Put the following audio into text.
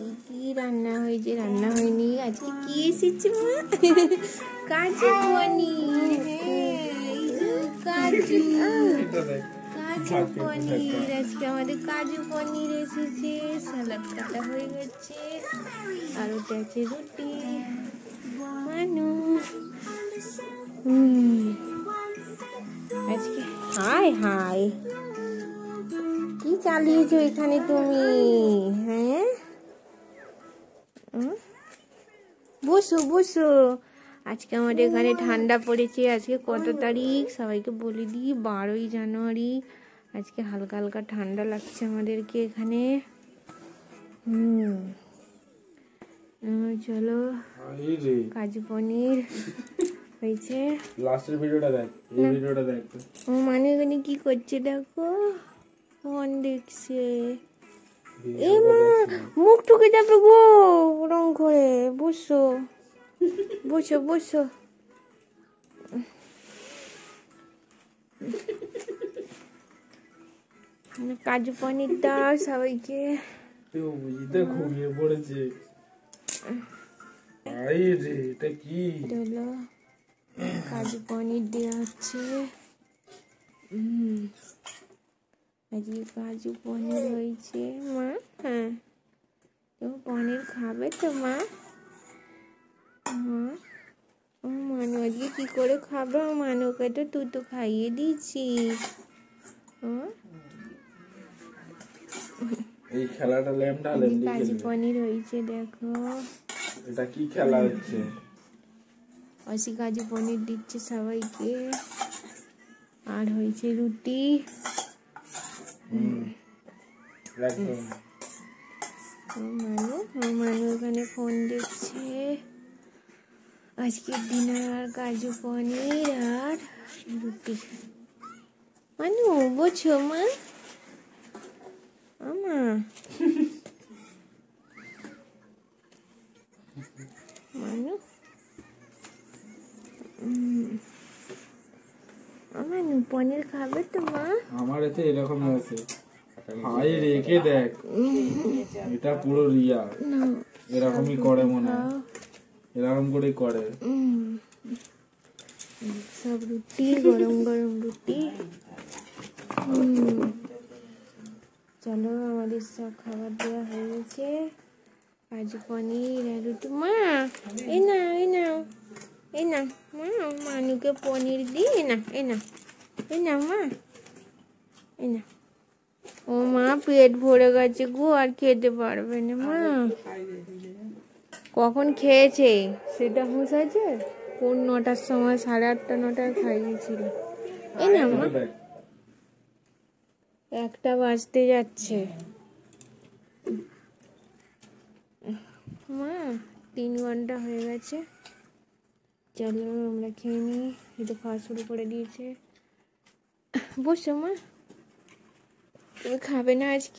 আজকে কি রান্না হয়েছে রান্না হয়নি আজকে কি এসেছে মা কাজু পনির কাজু কাজু পনির আজকে আমাদের কাজু পনির এসেছে সালাদ কাটা হয়ে গেছে আর ওটা আছে রুটি মানু আজকে হাই হাই কি চালিয়েছো এখানে তুমি হ্যাঁ বসো বসো আজকে আমাদের এখানে ঠান্ডা পড়েছে আজকে কত তারিখ সবাইকে বলে দিই 12ই জানুয়ারি আজকে হালকা হালকা ঠান্ডা লাগছে আমাদেরকে এখানে চলো কাজু পনির হয়েছে লাস্টের ভিডিওটা দেখ এই ভিডিওটা দেখ ও মানে এখানে কি করছে দেখো ফোন দেখছে এ মা মুখ টুকে যাবে গো রং করে বসো বসো বসো কাজু পনির দাও সবাইকে ঘুমিয়ে পড়েছে আই রে এটা কি চলো কাজু পনির দেওয়া হচ্ছে আজকে কাজু পনির হয়েছে মা হ্যাঁ তুমি পনির খাবে তো মা মানু আজকে কি করে খাবে মানুকে তো তুই তো খাইয়ে দিচ্ছিস এই খেলাটা ল্যামডা ল্যামডি কাজু পনির হয়েছে দেখো এটা কি খেলা হচ্ছে অসি কাজু পনির দিচ্ছে সবাইকে আর হয়েছে রুটি একদম মানু ওখানে ফোন দেখছে আজকের ডিনার আর কাজু পনির আর রুটি মানু বোঝো মা আমা মানু মানু পনির খাবে তো মা আমার এতে এরকম আছে হাই রেখে দেখ এটা পুরো রিয়া এরকমই করে মনে হয় এরকম করেই করে সব রুটি গরম গরম রুটি চলো আমাদের সব খাবার দেওয়া হয়ে গেছে কাজু পনির আর রুটি মা এই না এই না এই না মা মানুকে পনির দি এই না মা এই না ও মা পেট ভরে গেছে গো আর খেতে পারবে না মা কখন খেয়েছে সেটা হুঁশ আছে কোন 9টার সময় 8:30 9টায় খাইয়েছিল এই না মা 1টা বাজতে যাচ্ছে মা 3 ঘন্টা হয়ে গেছে চলো আমরা খেয়ে নিই এই তো খাওয়া শুরু করে দিয়েছে বসো মা তুমি খাবে না আজকে